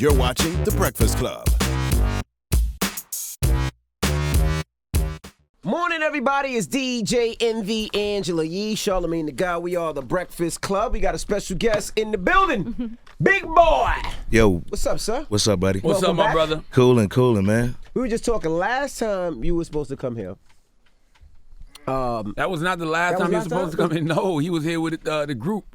You're watching The Breakfast Club. Morning, everybody. It's DJ Envy, Angela Yee, Charlamagne the Guy. We are The Breakfast Club. We got a special guest in the building. Big boy. Yo. What's up, sir? What's up, buddy? What's up, my brother? Coolin', man. We were just talking last time you were supposed to come here. That was not the last time he was supposed to come in. No, he was here with the group.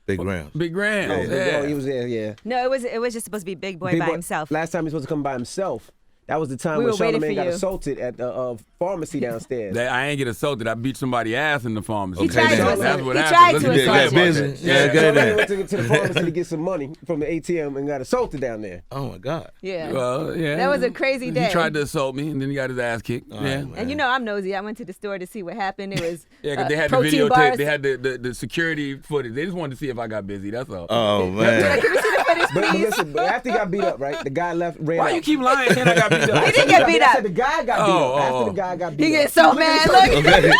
Big Grams. Big Grams. Yeah. Oh, he was there, yeah. No, it was just supposed to be Big Boy by himself. Last time he was supposed to come by himself. That was the time We when were waiting Charlamagne for got you. assaulted at the pharmacy downstairs. I ain't get assaulted. I beat somebody's ass in the pharmacy. He tried to That's assault- what he happened. tried Let's to get assault about busy. that. Yeah, Yeah. good. Charlamagne went to the pharmacy to get some money from the ATM and got assaulted down there. Oh, my God. Yeah. Well, yeah. That was a crazy day. He tried to assault me, and then he got his ass kicked. All yeah. right, man. And you know I'm nosy. I went to the store to see what happened. It was Yeah, because they had the protein videotape. bars. They had the security footage. They just wanted to see if I got busy. That's all. Oh, Like, man. can we see the footage, But please? listen, but after he got beat up, right? The guy ran Why out. you keep lying? And I got beat up. He didn't get beat I up. said the guy got beat up. After the guy got beat He up. gets so mad. Look. Okay.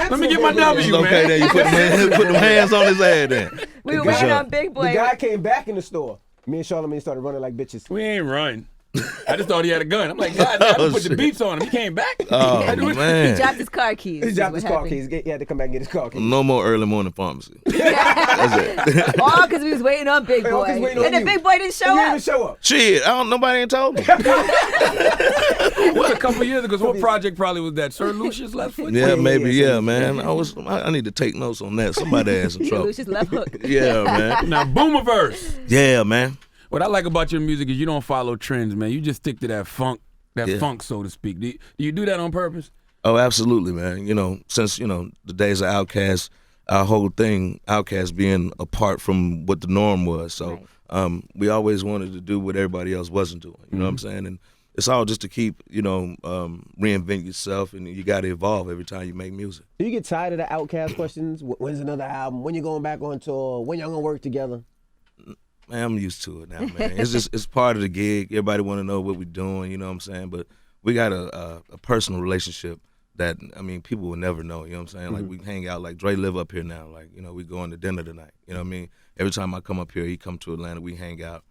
Let me get my It's W, okay man. then. You put them hands on his head then. We were Good waiting job. on Big The Boy. guy came back in the store. Me and Charlamagne started running like bitches. We ain't run. I just thought he had a gun. I'm like, God, I Oh, put the shit. beats on him. He came back. Oh, I do it. He man. dropped his car keys. He is dropped what his car happened. keys. He had to come back and get his car keys. No more early morning pharmacy. That's it. All because we was waiting on Big All Boy. 'cause waiting on And the you. Big Boy didn't show He didn't up. even show up. Shit, nobody ain't told me. It was a couple years ago. So what project probably was that? Sir Lucius Left Foot? Yeah, maybe, yeah, yeah, man. I need to take notes on that. Somebody had some trouble. Lucius left hook. Yeah, man. Now, Boomerverse. Yeah, man. What I like about your music is you don't follow trends, man. You just stick to that funk, Yeah. so to speak. Do you do that on purpose? Oh, absolutely, man. You know, since, the days of Outkast, our whole thing, Outkast being apart from what the norm was. So we always wanted to do what everybody else wasn't doing. You know what I'm saying? And it's all just to keep, reinvent yourself, and you got to evolve every time you make music. Do you get tired of the Outkast questions? When's another album? When you going back on tour? When y'all gonna work together? Man, I'm used to it now, man. It's part of the gig. Everybody want to know what we're doing, you know what I'm saying? But we got a personal relationship that, people will never know, you know what I'm saying? Like, we hang out, like, Dre live up here now. Like, we going to dinner tonight, you know what I mean? Every time I come up here, he come to Atlanta, we hang out,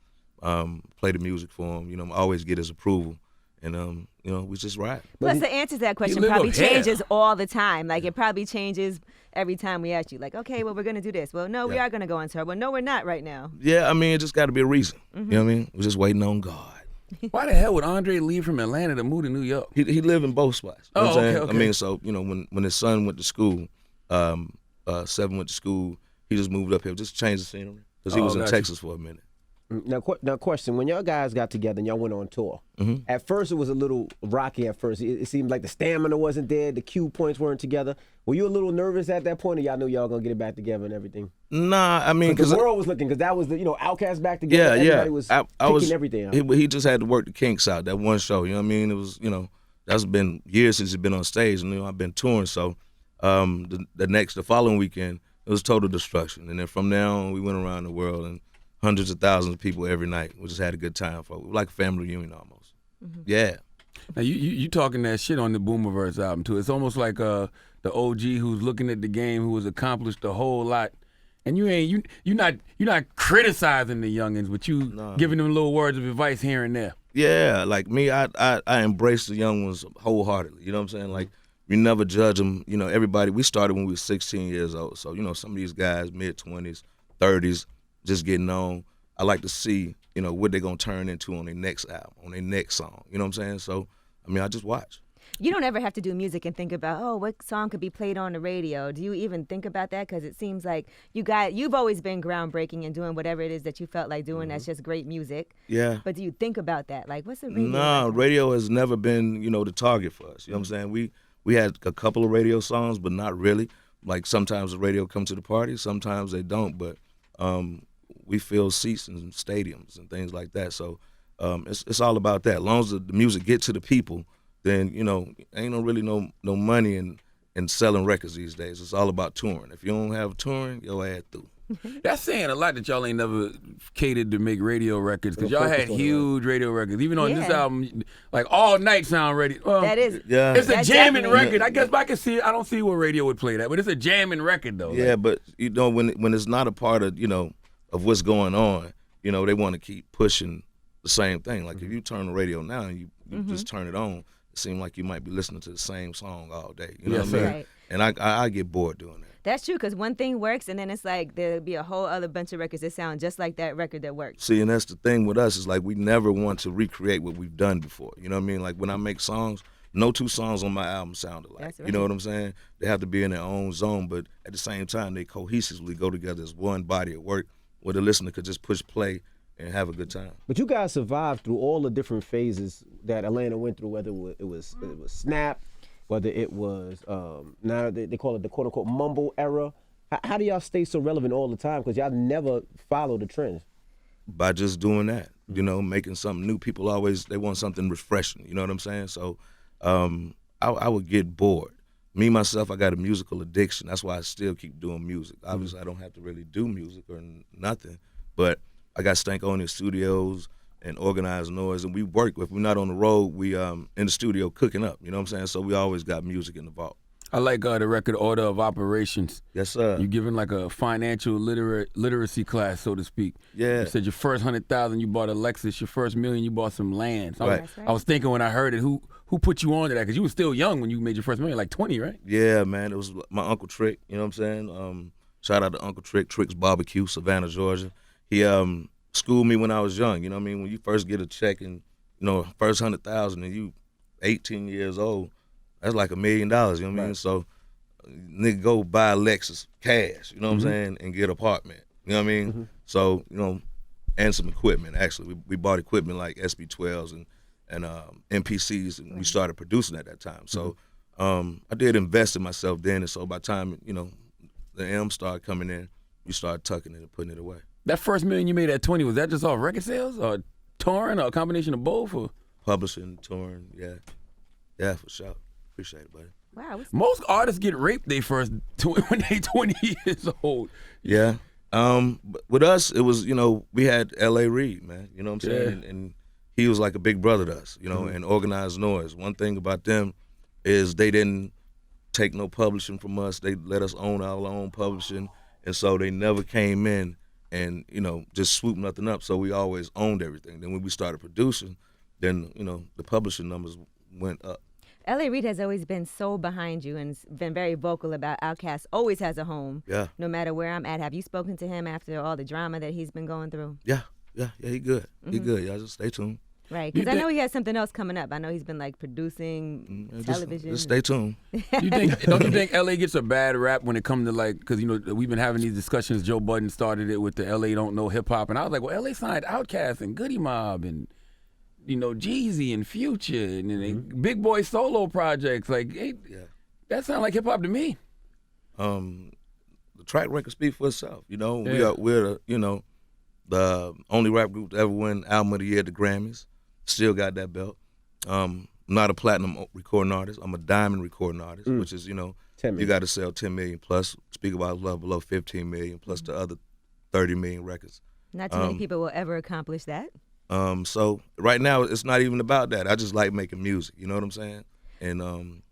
play the music for him, always get his approval. And, we just ride. Plus, the answer to that question live probably up here. changes all the time. Like, it probably changes every time we ask you. Like, okay, well, we're going to do this. Well, no, we are going to go on tour. Well, no, we're not right now. Yeah, it just got to be a reason, you know what I mean? We're just waiting on God. Why the hell would Andre leave from Atlanta to move to New York? He live in both spots. You know what I'm saying? okay. So, when his son went to school, Seven went to school, he just moved up here, just changed the scenery. Because he was in gotcha. Texas for a minute. Now, question: when y'all guys got together and y'all went on tour, at first it was a little rocky. At first, it seemed like the stamina wasn't there, the cue points weren't together. Were you a little nervous at that point, or y'all knew y'all gonna get it back together and everything? Nah, Because the world was looking, because that was the Outkast back together. Everybody was picking everything out. He just had to work the kinks out, that one show, you know what I mean? It was, that's been years since he's been on stage, and I've been touring, so the following weekend, it was total destruction. And then from there on, we went around the world, and hundreds of thousands of people every night. We just had a good time, folks. Like a family reunion almost. Yeah. Now, you talking that shit on the Boomerverse album, too. It's almost like the OG who's looking at the game, who has accomplished a whole lot. And you're not criticizing the youngins, but giving them little words of advice here and there. Yeah, like me, I embrace the young ones wholeheartedly. You know what I'm saying? Like, we never judge them. Everybody, we started when we were 16 years old. So, some of these guys, mid-20s, 30s, just getting on. I like to see, what they're going to turn into on their next album, on their next song. You know what I'm saying? So, I just watch. You don't ever have to do music and think about, what song could be played on the radio. Do you even think about that? Because it seems like you've always been groundbreaking and doing whatever it is that you felt like doing. That's just great music. Yeah. But do you think about that? Like, what's a radio? No, radio has never been, the target for us. You know what I'm saying? We had a couple of radio songs, but not really. Like, sometimes the radio comes to the party, sometimes they don't. But we fill seats in stadiums and things like that. So it's all about that. As long as the music get to the people, then, ain't really no money in selling records these days. It's all about touring. If you don't have touring, your ass through. That's saying a lot that y'all ain't never catered to make radio records, because y'all had huge radio records. Even on this album, like All Night sound radio. That is. Yeah. It's a That's jamming definitely- record. I guess I can see. I don't see where radio would play that, but it's a jamming record though. Yeah, but when it's not a part of of what's going on, they want to keep pushing the same thing. Like if you turn the radio now and you just turn it on, it seems like you might be listening to the same song all day. You know what I mean? Right. And I get bored doing that. That's true, because one thing works, and then it's like there'll be a whole other bunch of records that sound just like that record that works. See, and that's the thing with us is like we never want to recreate what we've done before. You know what I mean? Like when I make songs, no two songs on my album sound alike. That's right. You know what I'm saying? They have to be in their own zone, but at the same time, they cohesively go together as one body of work where the listener could just push play and have a good time. But you guys survived through all the different phases that Atlanta went through, whether it was snap, whether it was now they call it the quote unquote mumble era. How do y'all stay so relevant all the time? Because y'all never follow the trends. By just doing that, you know, making something new. People always, they want something refreshing. You know what I'm saying? So I would get bored. Me, myself, I got a musical addiction. That's why I still keep doing music. Obviously, I don't have to really do music or nothing, but I got Stankonia Studios and Organized Noise, and we work. If we're not on the road, we in the studio cooking up. You know what I'm saying? So we always got music in the vault. I like the record Order of Operations. Yes, sir. You giving like a financial literacy class, so to speak. Yeah. You said your first 100,000 you bought a Lexus, your first $1 million you bought some land. So Right. That's right. I was thinking when I heard it, who put you on to that? Because you were still young when you made your first $1 million, like 20, right? Yeah, man. It was my Uncle Trick. You know what I'm saying? Shout out to Uncle Trick, Trick's Barbecue, Savannah, Georgia. He schooled me when I was young. You know what I mean? When you first get a check and, you know, first 100,000 and you 18 years old, that's like $1 million. You know what I mean? Right. So nigga go buy a Lexus cash, you know what I'm saying, and get an apartment. You know what I mean? So, you know, and some equipment, actually. We bought equipment like SB12s and MPCs, and we started producing at that time. So I did invest in myself then, and so by the time, you know, the M started coming in, we started tucking it and putting it away. That first $1 million you made at 20, was that just off record sales or touring or a combination of both? Or? Publishing, touring, yeah. Yeah, for sure. Appreciate it, buddy. Wow. Most artists get raped when they 20 years old. Yeah. But with us, it was, you know, we had L.A. Reid, man. You know what I'm saying? Yeah. And he was like a big brother to us, you know, and Organized Noise. One thing about them is they didn't take no publishing from us. They let us own our own publishing. And so they never came in and, you know, just swooped nothing up. So we always owned everything. Then when we started producing, then, you know, the publishing numbers went up. L.A. Reid has always been so behind you and been very vocal about Outkast always has a home, Yeah. no matter where I'm at. Have you spoken to him after all the drama that he's been going through? Yeah, he good. He good. Y'all just stay tuned. Right, You because I think- know he has something else coming up. I know he's been like producing television. Just stay tuned. Don't you think LA gets a bad rap when it comes to like, because you know we've been having these discussions. Joe Budden started it with the LA don't know hip hop, and I was like, well, LA signed Outkast and Goody Mob and you know Jeezy and Future and Big Boy solo projects. Like, hey, that sounds like hip hop to me. The track record speaks for itself. You know, Yeah. we're you know, the only rap group to ever win Album of the Year at the Grammys. Still got that belt. I'm not a platinum recording artist. I'm a diamond recording artist, which is, you know, 10 you million. got to sell 10 million plus. Speak About Love below 15 million plus the other 30 million records. Not too many people will ever accomplish that. So right now it's not even about that. I just like making music. You know what I'm saying? And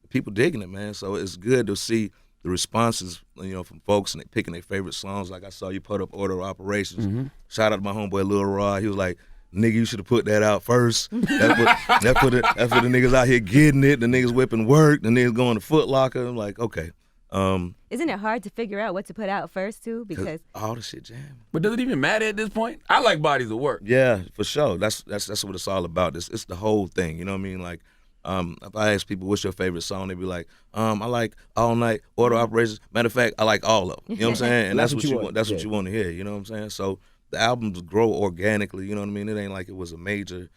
people digging it, man. So it's good to see the responses, you know, from folks and they picking their favorite songs. Like I saw you put up Order of Operations. Shout out to my homeboy Lil Rod. He was like, nigga, you should have put that out first. That's for the niggas out here getting it. The niggas whipping work. The niggas going to Foot Locker. I'm like, okay. Isn't it hard to figure out what to put out first too? Because all the shit jamming. But does it even matter at this point? I like bodies of work. Yeah, for sure. That's what it's all about. It's the whole thing. You know what I mean? Like, if I ask people what's your favorite song, they be like, I like All Night, Order of Operations. Matter of fact, I like all of them. You know what I'm saying? And that's what you want. That's what you want to hear. You know what I'm saying? So the albums grow organically. You know what I mean? It ain't like it was a major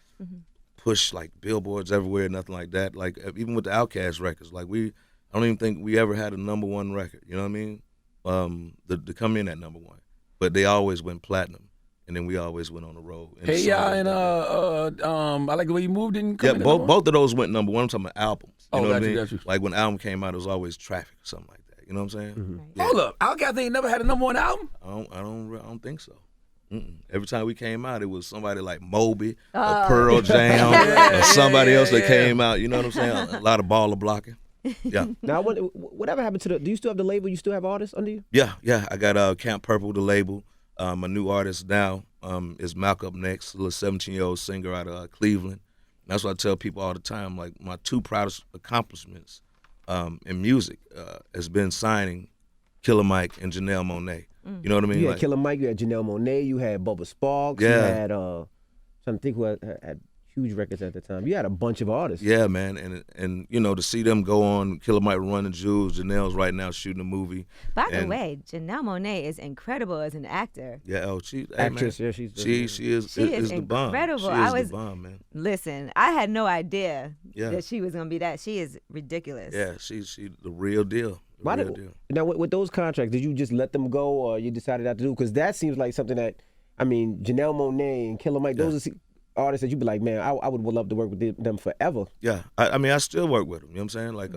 push, like billboards everywhere, nothing like that. Like even with the Outkast records, like I don't even think we ever had a #1 record. You know what I mean? To come in at #1, but they always went platinum. And then we always went on the road. And Hey, the yeah, songs and I like the way you moved in. yeah, both of those went #1. I'm talking about albums. You Oh, know what I got you, mean? got you. Like when the album came out, it was always Traffic or something like that. You know what I'm saying? Yeah. Hold up, Outkast ain't never had a #1 album. I don't think so. Every time we came out, it was somebody like Moby or Pearl Jam or somebody else that came out. You know what I'm saying? A lot of baller blocking. Yeah. Now, whatever happened to do you still have the label? You still have artists under you? Yeah. I got Camp Purple, the label. I'm a new artist now. is Malcolm X, a little 17-year-old singer out of Cleveland. And that's what I tell people all the time. Like, my two proudest accomplishments in music has been signing Killer Mike and Janelle Monáe. You know what I mean? You had Killer Mike, you had Janelle Monáe, you had Bubba Sparks, you had trying to think who had huge records at the time. You had a bunch of artists. Yeah, man, and you know, to see them go on, Killer Mike running Jewels, Janelle's right now shooting a movie. By the way, Janelle Monáe is incredible as an actor. Yeah, she's actress. Man, yeah, she is the bomb. Incredible. She is the bomb, man. Listen, I had no idea that she was gonna be that. She is ridiculous. Yeah, she's the real deal. Now, with those contracts, did you just let them go, or you decided not to do? Because that seems like something that, I mean, Janelle Monáe and Killer Mike, those are artists that you'd be like, man, I would love to work with them forever. Yeah, I mean, I still work with them. You know what I'm saying? Like,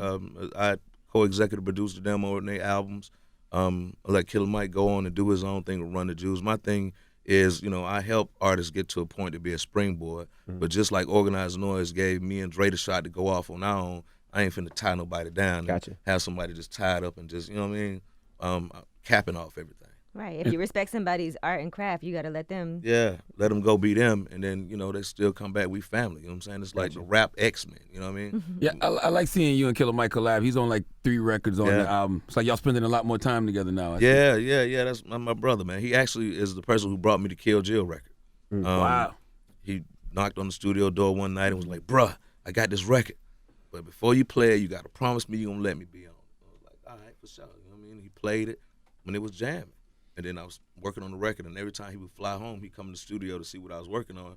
I co-executive produced the Janelle Monáe albums. I let Killer Mike go on and do his own thing and run the Jewels. My thing is, you know, I help artists get to a point to be a springboard. But just like Organized Noise gave me and Dre the shot to go off on our own, I ain't finna tie nobody down. Gotcha. Have somebody just tied up and just, you know what I mean, capping off everything. Right. If you respect somebody's art and craft, you got to let them. Yeah, let them go be them, and then, you know, they still come back. We family, you know what I'm saying? It's like the rap X-Men, you know what I mean? Yeah, I like seeing you and Killer Mike collab. He's on like 3 records on the album. It's like y'all spending a lot more time together now. Yeah, that's my brother, man. He actually is the person who brought me the Kill Jill record. Wow. He knocked on the studio door one night and was like, bruh, I got this record, but before you play it, you got to promise me you're going to let me be on. I was like, all right, for sure. You know what I mean? He played it when it was jamming. And then I was working on the record, and every time he would fly home, he'd come in the studio to see what I was working on,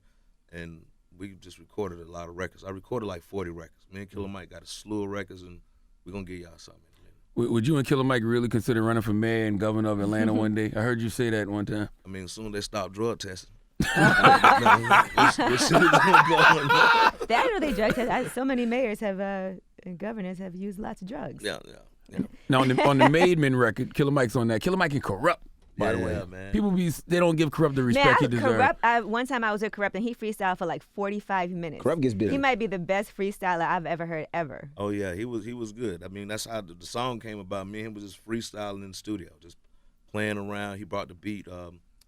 and we just recorded a lot of records. I recorded like 40 records. Me and Killer Mike got a slew of records, and we're going to give y'all something in a minute. Would you and Killer Mike really consider running for mayor and governor of Atlanta one day? I heard you say that one time. I mean, as soon as they stop drug testing. I know they drug test. So many mayors have and governors have used lots of drugs. Yeah. Now on the Made Men record, Killer Mike's on that. Killer Mike can Corrupt. By the way, man. People they don't give Corrupt the respect he deserves. Corrupt. One time I was with Corrupt and he freestyled for like 45 minutes. Corrupt gets busy. He might be the best freestyler I've ever heard ever. Oh yeah, he was good. I mean, that's how the song came about. Me and him was just freestyling in the studio, just playing around. He brought the beat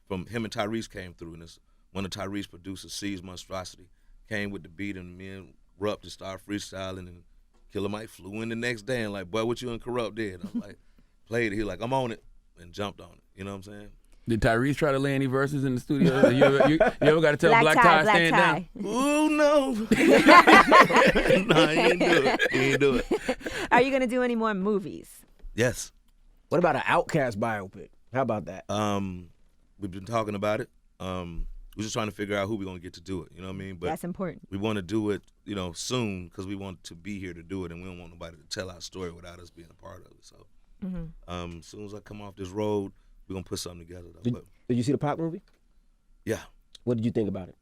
from him, and Tyrese came through, and it's one of Tyrese producers, C's Monstrosity, came with the beat, and me and Corrupt just started freestyling, and Killer Mike flew in the next day and like, boy, what you and Corrupt did? I'm like, played it. He like, I'm on it, and jumped on it. You know what I'm saying? Did Tyrese try to lay any verses in the studio? You ever got to tell Black Tie stand down? Ooh, no. No, he ain't do it. Are you going to do any more movies? Yes. What about an Outkast biopic? How about that? We've been talking about it. We're just trying to figure out who we're going to get to do it. You know what I mean? But that's important. We want to do it, you know, soon, because we want to be here to do it, and we don't want nobody to tell our story without us being a part of it. So as soon as I come off this road, we're going to put something together. Did you see the Pac movie? Yeah. What did you think about it?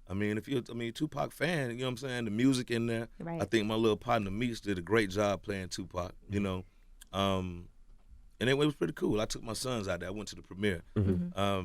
I mean, if you're Tupac fan, you know what I'm saying? The music in there. Right. I think my little partner Meeks did a great job playing Tupac, you know. And it was pretty cool. I took my sons out there. I went to the premiere. I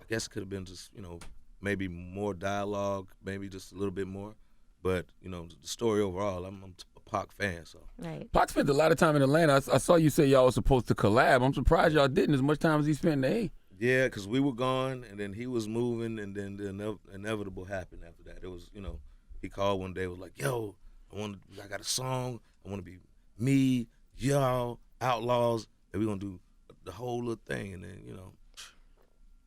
guess it could have been just, you know, maybe more dialogue, maybe just a little bit more. But, you know, the story overall, I'm a Pac fan, so. Right. Pac spent a lot of time in Atlanta. I saw you say y'all was supposed to collab. I'm surprised y'all didn't as much time as he spent in the A. Yeah, because we were gone, and then he was moving, and then the inevitable happened after that. It was, you know, he called one day, was like, yo, I got a song. I want to be me, y'all, Outlaws, and we're going to do the whole little thing, and then, you know,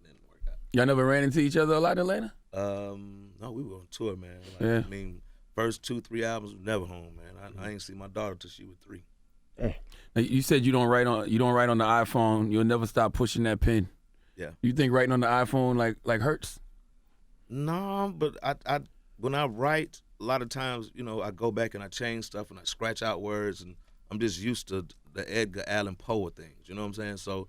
it didn't work out. Y'all never ran into each other a lot in Atlanta? No, we were on tour, man. Like, yeah. I mean, first 2-3 albums, never home, man. I ain't see my daughter till she was 3. Now, you said you don't write on the iPhone. You'll never stop pushing that pen. Yeah. You think writing on the iPhone like hurts? No, but I when I write, a lot of times, you know, I go back and I change stuff and I scratch out words, and I'm just used to the Edgar Allan Poe of things. You know what I'm saying? So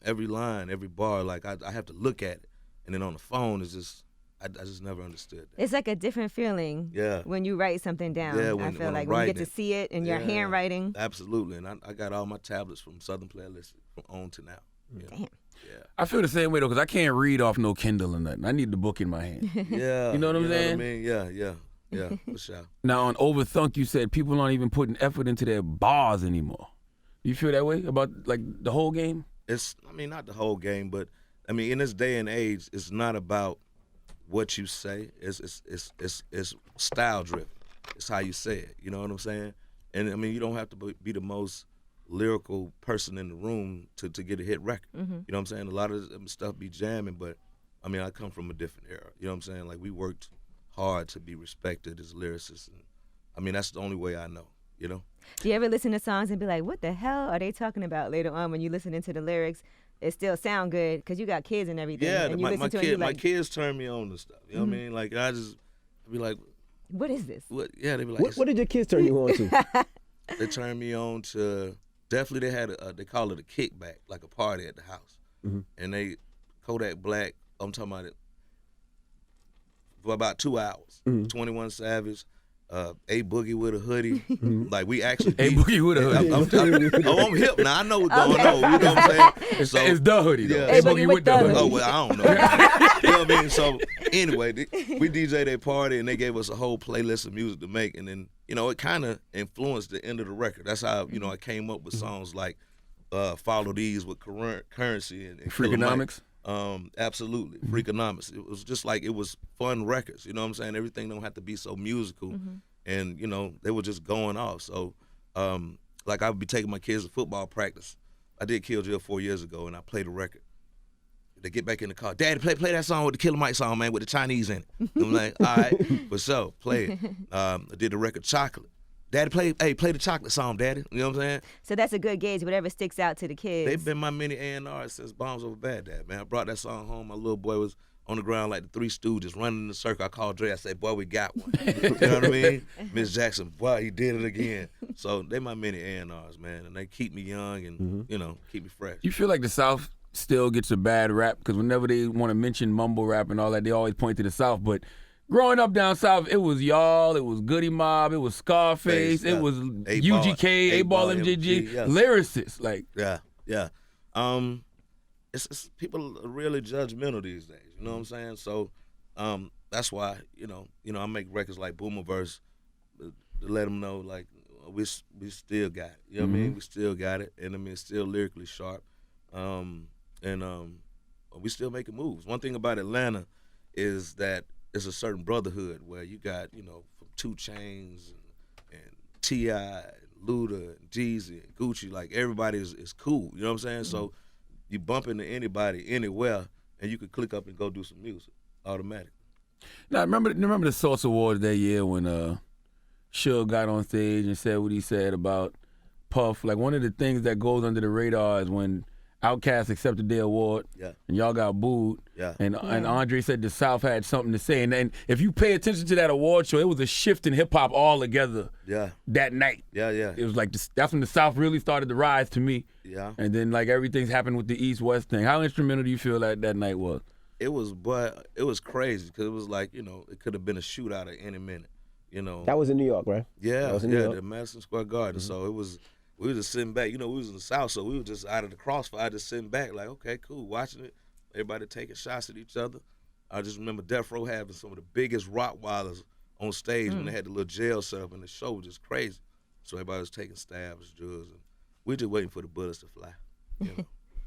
every line, every bar, like I have to look at it, and then on the phone is just. I just never understood that. It's like a different feeling when you write something down. Yeah, I feel like when you get to see it in your handwriting. Absolutely, and I got all my tablets from Southern Playlist from on to now. Yeah. Damn. Yeah. I feel the same way, though, because I can't read off no Kindle or nothing. I need the book in my hand. Yeah. You know what I'm saying? What I mean? Yeah, for sure. Now, on Overthunk, you said people aren't even putting effort into their bars anymore. You feel that way about, like, the whole game? I mean, not the whole game, but I mean, in this day and age, it's not about what you say. It's style driven. It's how you say it. You know what I'm saying? And I mean, you don't have to be the most lyrical person in the room to get a hit record. You know what I'm saying? A lot of stuff be jamming, but I mean, I come from a different era. You know what I'm saying? Like, we worked hard to be respected as lyricists. And I mean, that's the only way I know, you know? Do you ever listen to songs and be like, what the hell are they talking about later on when you listen into the lyrics? It still sound good because you got kids and everything. Yeah, and you my kids turn me on to stuff. You know what I mean? Like, I just be like, what is this? what? Yeah, they be like, What did your kids turn you on to? They turned me on to, definitely they had they call it a kickback, like a party at the house. And they, Kodak Black, I'm talking about it, for about 2 hours. 21 Savage, A Boogie with a hoodie. Like, we actually A Boogie with a hoodie. I'm hip now. I know what's going on. You know what I'm saying? So, It's the hoodie, though. yeah. A Boogie with the hoodie. oh, well, I don't know. You know what I mean? So, anyway, we DJ'd a party, and they gave us a whole playlist of music to make. And then, you know, it kind of influenced the end of the record. That's how, you know, I came up with songs like Follow These with Currency and Freakonomics? Absolutely. Freakonomics. It was just like, it was fun records. You know what I'm saying? Everything don't have to be so musical. And, you know, they were just going off. So, like, I would be taking my kids to football practice. I did Kill Jill 4 years ago, and I played a record. They get back in the car. Daddy, play that song with the Killer Mike song, man, with the Chinese in it. I'm like, all right, for sure, play it. I did the record Chocolate. Daddy, play the Chocolate song, Daddy. You know what I'm saying? So that's a good gauge, whatever sticks out to the kids. They've been my mini A&Rs since Bombs Over Baghdad, man. I brought that song home. My little boy was on the ground like the Three Stooges, running in the circle. I called Dre. I said, boy, we got one. You know what I mean? Miss Jackson, boy, he did it again. So they my mini A&Rs, man, and they keep me young and, you know, keep me fresh. You feel like the South still gets a bad rap? Because whenever they want to mention mumble rap and all that, they always point to the South. But growing up down South, it was Y'all, it was Goody Mob, it was Scarface, it was UGK, 8-Ball MJG, yes. Lyricists. Like, Yeah. It's people are really judgmental these days. You know what I'm saying? So that's why you know I make records like Boomerverse to let them know, like, we still got it. You know what I mean? We still got it, and I mean, it's still lyrically sharp, and we still making moves. One thing about Atlanta is that it's a certain brotherhood where you got, you know, from 2 Chainz and T.I., Luda, and Jeezy, and Gucci. Like, everybody is cool. You know what I'm saying? So you bump into anybody, anywhere, and you could click up and go do some music automatically. now remember the Source Awards that year when Suge got on stage and said what he said about Puff? Like, one of the things that goes under the radar is when Outkast accepted their award, and y'all got booed, and Andre said the South had something to say. And then if you pay attention to that award show, it was a shift in hip-hop altogether that night. It was like, that's when the South really started to rise to me. And then, like, everything's happened with the East-West thing. How instrumental do you feel like that night was? It was crazy, because it was like, you know, it could have been a shootout at any minute, you know. That was in New York, right? Yeah, New York. the Madison Square Garden. So we was just sitting back. You know, we was in the South, so we were just out of the crossfire, just sitting back like, okay, cool, watching it. Everybody taking shots at each other. I just remember Death Row having some of the biggest Rottweilers on stage when they had the little jail set up, and the show was just crazy. So everybody was taking stabs, drugs, and we just waiting for the bullets to fly. You know?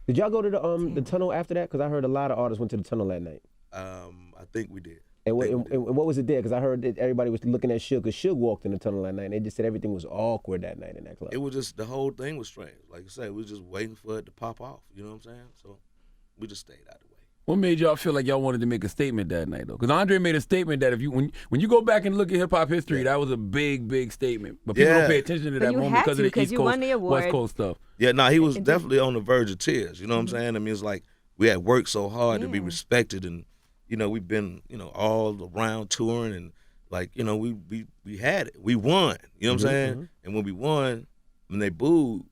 Did y'all go to the tunnel after that? Because I heard a lot of artists went to the tunnel that night. I think we did. And what was it there? Because I heard that everybody was looking at Suge, because Suge walked in the tunnel that night, and they just said everything was awkward that night in that club. It was just, the whole thing was strange. Like I said, we was just waiting for it to pop off. You know what I'm saying? So we just stayed out of the way. What made y'all feel like y'all wanted to make a statement that night, though? Because Andre made a statement that when you go back and look at hip-hop history, that was a big, big statement. But people don't pay attention to that moment because of the East Coast, West Coast stuff. Yeah, no, he was definitely on the verge of tears. You know what I'm saying? I mean, it's like we had worked so hard to be respected, and, you know, we've been, you know, all around touring, and, like, you know, we had it. We won. You know what I'm saying? And when we won, when they booed,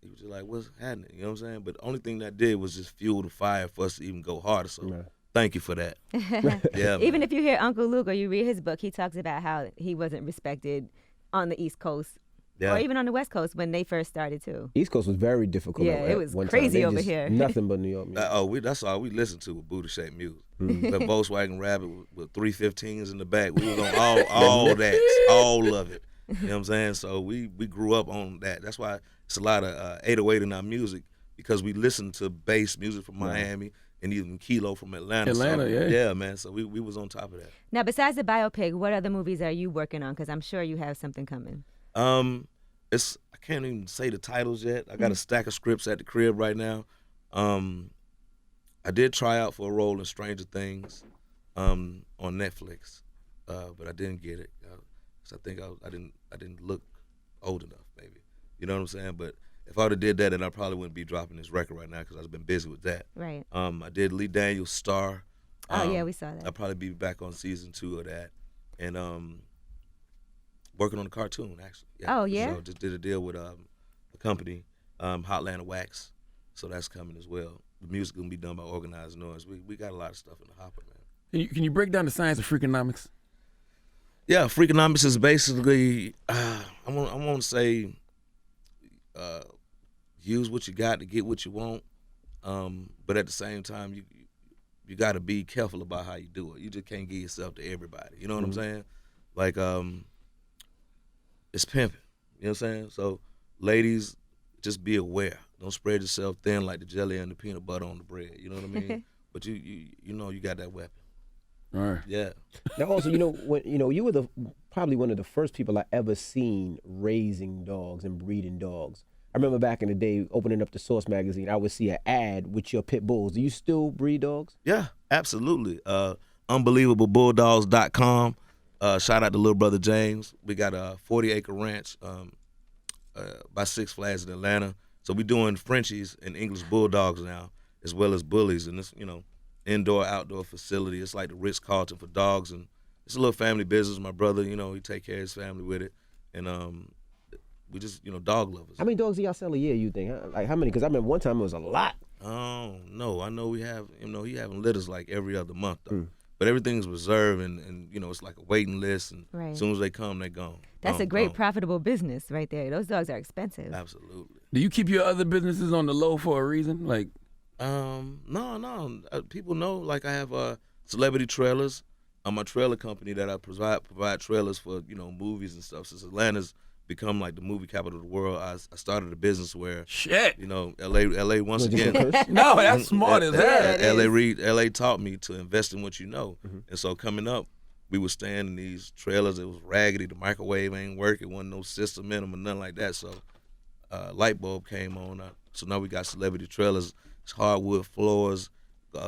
he was just like, what's happening? You know what I'm saying? But the only thing that did was just fuel the fire for us to even go harder. So thank you for that. Even if you hear Uncle Luke or you read his book, he talks about how he wasn't respected on the East Coast. Or even on the West Coast when they first started too. East Coast was very difficult. Yeah, it was crazy over here. Nothing but New York music. That's all we listened to with booty shaped music. The Volkswagen Rabbit with 315s in the back. We was on all that, all of it. You know what I'm saying? So we grew up on that. That's why it's a lot of 808 in our music, because we listened to bass music from Miami and even Kilo from Atlanta. So, yeah, man. So we was on top of that. Now, besides the biopic, what other movies are you working on? Because I'm sure you have something coming. I can't even say the titles yet. I got a stack of scripts at the crib right now. I did try out for a role in Stranger Things on Netflix, but I didn't get it. So I think I didn't look old enough, maybe. You know what I'm saying? But if I would have did that, then I probably wouldn't be dropping this record right now because I've been busy with that. Right. I did Lee Daniels' Star. Yeah, we saw that. I'll probably be back on season 2 of that, and working on a cartoon actually. Yeah. Oh yeah. So just did a deal with a company, Hotland of Wax, so that's coming as well. The music gonna be done by Organized Noise. We got a lot of stuff in the hopper, man. Can you break down the science of Freakonomics? Yeah, Freakonomics is basically I won't say use what you got to get what you want, but at the same time you got to be careful about how you do it. You just can't give yourself to everybody. You know what I'm saying? Like it's pimping. You know what I'm saying? So ladies, just be aware. Don't spread yourself thin like the jelly and the peanut butter on the bread. You know what I mean? But you know you got that weapon. All right. Yeah. Now also, you were probably one of the first people I ever seen raising dogs and breeding dogs. I remember back in the day opening up the Source magazine, I would see an ad with your pit bulls. Do you still breed dogs? Yeah, absolutely. Unbelievablebulldogs.com. Shout out to little brother James. We got a 40-acre ranch by Six Flags in Atlanta. So we're doing Frenchies and English bulldogs now, as well as bullies. And it's, indoor, outdoor facility. It's like the Ritz-Carlton for dogs. And it's a little family business. My brother, he take care of his family with it. And we just, dog lovers. How many dogs do y'all sell a year, you think? Like how many? Because I remember one time it was a lot. Oh, no. I know we have, he having litters like every other month, though. But everything's reserved, and it's like a waiting list, and as soon as they come, they're gone. That's a great profitable business right there. Those dogs are expensive. Absolutely. Do you keep your other businesses on the low for a reason? Like, no. People know, like I have Celebrity Trailers. I'm a trailer company that I provide trailers for, movies and stuff. Since Atlanta's become like the movie capital of the world, I started a business where LA once again. No, that's smart as hell. LA taught me to invest in what you know. And so coming up, we were staying in these trailers. It was raggedy. The microwave ain't working. Wasn't no system in them or nothing like that. So light bulb came on. So now we got Celebrity Trailers. It's hardwood floors,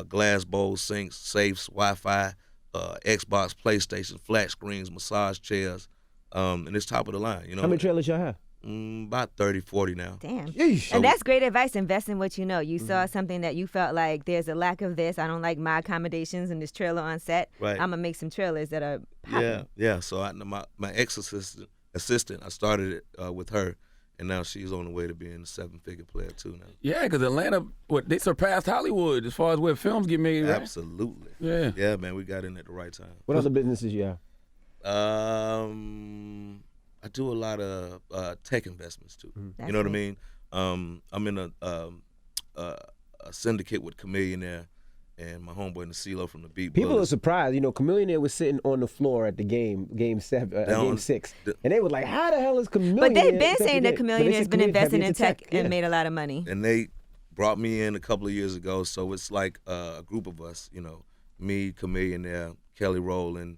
glass bowls, sinks, safes, Wi-Fi, Xbox, PlayStation, flat screens, massage chairs. And it's top of the line. How many trailers y'all have? About 30, 40 now. Damn. Yeesh. And that's great advice. Invest in what you know. You saw something that you felt like there's a lack of this. I don't like my accommodations in this trailer on set. Right. I'm going to make some trailers that are popping. Yeah. So my ex-assistant, I started it with her, and now she's on the way to being a 7-figure player too now. Yeah, because Atlanta, they surpassed Hollywood as far as where films get made, right? Absolutely. Yeah. Yeah, man, we got in at the right time. What other businesses you have? I do a lot of tech investments too. That's you know what I great. mean? I'm in a syndicate with Chameleonaire and my homeboy Nasilo from the Beat People Bullets. are surprised. Chameleonaire was sitting on the floor at the game 6, and they were like, "How the hell is Chameleonaire?" But they've been saying that But they Chameleonaire has said been Chameleonaire investing heavy in into tech yeah. and made a lot of money. And they brought me in a couple of years ago, so it's like a group of us, me, Chameleonaire, Kelly Rowland,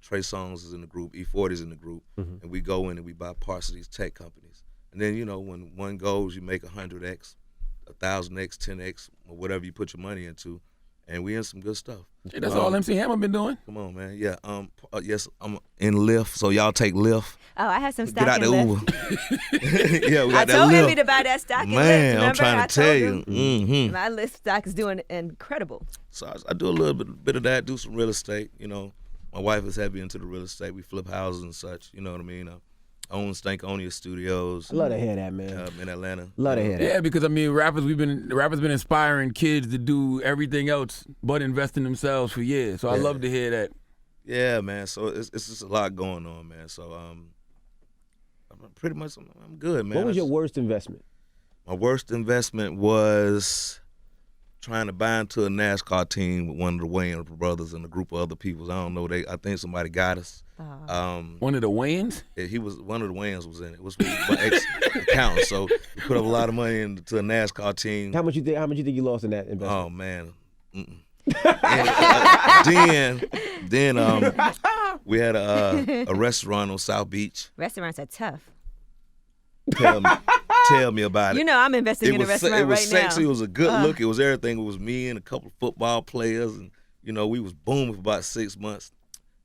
Trey Songz is in the group, E40 is in the group, and we go in and we buy parts of these tech companies. And then, when one goes, you make 100x, 1,000x, 10x, or whatever you put your money into, and we in some good stuff. Shit, that's all MC Hammer been doing. Come on, man. Yeah. Yes, I'm in Lyft, so y'all take Lyft. Oh, I have some stock Get out in the Lyft. Uber. Yeah, we got I that told Lyft. Envy to buy that stock in Lyft. Man, Remember? I'm trying to tell you. Mm-hmm. My Lyft stock is doing incredible. So I do a little bit of that, do some real estate. My wife is heavy into the real estate. We flip houses and such. You know what I mean? I own Stankonia Studios. I love to hear that, man. In Atlanta. Love to hear that. Yeah, because rappers been inspiring kids to do everything else but invest in themselves for years. So I love to hear that. Yeah, man. So it's just a lot going on, man. So I'm pretty much I'm good, man. What was your worst investment? My worst investment was trying to buy into a NASCAR team with one of the Wayans brothers and a group of other people. I don't know. I think somebody got us. One of the Wayans? He was one of the Wayans was in it. It was my ex-accountant. So we put up a lot of money into a NASCAR team. How much you think you lost in that investment? Oh man. Then we had a restaurant on South Beach. Restaurants are tough. Tell me about it. You know I'm investing in a restaurant right now. It was sexy. It was a good look. It was everything. It was me and a couple of football players, and we was booming for about 6 months.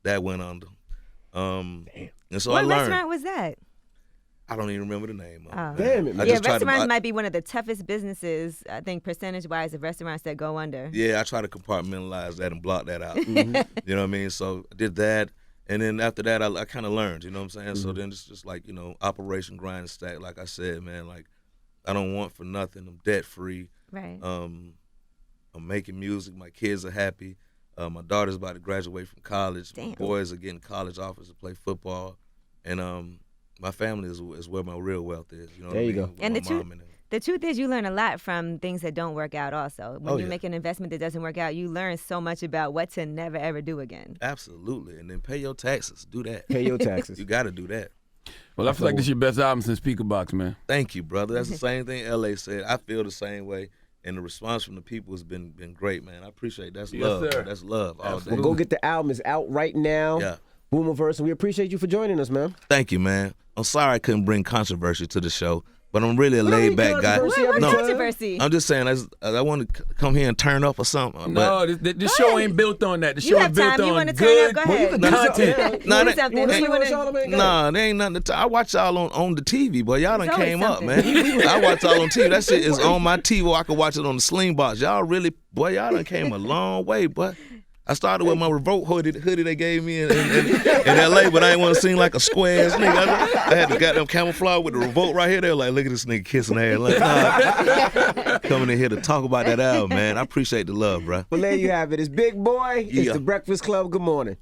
That went under. And so I learned. What restaurant was that? I don't even remember the name of it. Damn it, man. Yeah, restaurants might be one of the toughest businesses, I think, percentage-wise, of restaurants that go under. Yeah, I try to compartmentalize that and block that out. You know what I mean? So I did that. And then after that, I kind of learned, you know what I'm saying? So then it's just like, operation grind and stack. Like I said, man, like I don't want for nothing. I'm debt-free. Right. I'm making music. My kids are happy. My daughter's about to graduate from college. Damn. My boys are getting college offers to play football. And my family is where my real wealth is. You know There you what I go. mean? With And my the truth, mom and them. the truth is you learn a lot from things that don't work out also. When you make an investment that doesn't work out, you learn so much about what to never, ever do again. Absolutely. And then pay your taxes. Do that. Pay your taxes. You got to do that. Well, I feel like this is your best album since Speaker Box, man. Thank you, brother. That's the same thing LA said. I feel the same way. And the response from the people has been great, man. I appreciate that. That's love. sir. That's love all day. Well, go get the album. It's out right now. Yeah. Boomerverse, and we appreciate you for joining us, man. Thank you, man. I'm sorry I couldn't bring controversy to the show, but I'm really a laid-back guy. controversy. What controversy? I'm just saying, I want to come here and turn up or something. No, this show ain't built on that. The show You is have built time. You on want to good turn up? Go ahead. content. Nah, Do something. wanna You see wanna- what Charlamagne got? Nah, there ain't nothing. I watch y'all on the TV, boy. Y'all done It's always came up, something. man. I watch y'all on TV. That shit is on my TV. I can watch it on the Sling Box. Y'all really, boy, y'all done came a long way, boy. I started with my Revolt hoodie they gave me in LA, but I didn't want to seem like a square ass nigga. I had the goddamn camouflage with the Revolt right here. They were like, look at this nigga kissing ass. Like, nah, coming in here to talk about that album, man. I appreciate the love, bro. Well, there you have it. It's Big Boy. It's Yeah. The Breakfast Club. Good morning.